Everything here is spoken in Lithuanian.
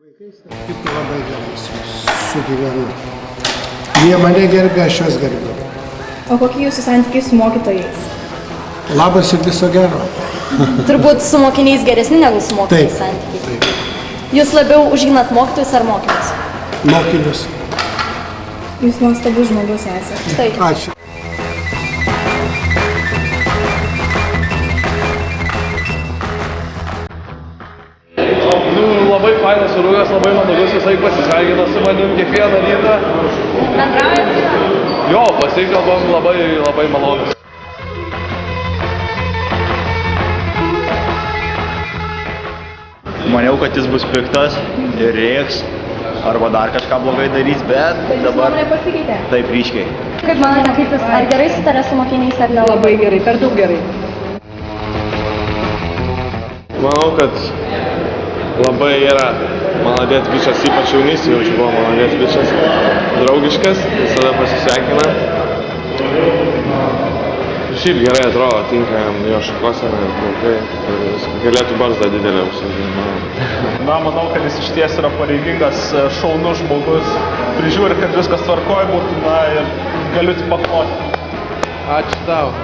Tik labai gerai sugyvenu. Jie mane gerbė, aš juos gerbiu. O kokie jūsų santykiai su mokytojais? Labas ir viso gero. Turbūt su mokiniais geresni negu su mokytojais Taip, santykiai. taip. Jūs labiau užginat mokytojus ar mokinius? Mokinius. Jūs nuostabus žmogus esate. Taip. Ačiū. Labai fainas surūgas, labai mandagus, visai pasisveikina su manim kiekvieną rytą. Bendraujat? Jo, pasikalbam labai malonus. Maniau, kad jis bus piktas ir rėks arba dar kažką blogai darys, bet dabar pasikeitė? taip ryškiai. Kaip manote, kaip jis, ar gerai sutarė su mokiniais ar ne? Labai gerai, per daug gerai. Manau, kad labai yra maladėt bičias, ypač jaunys jaučiu buvo maladėt bičias, draugiškas, visada pasisveikina. Šiaip gerai atrodo, tinka jam jo šakosena ir plaukai, ir galėtų barzdą didelę užsiauginti. Na, manau, kad jis išties yra pareigingas, šaunus žmogus, prižiūri, kad viskas tvarkoj būtų, na ir galiu tik pakloti. Ačiū tau.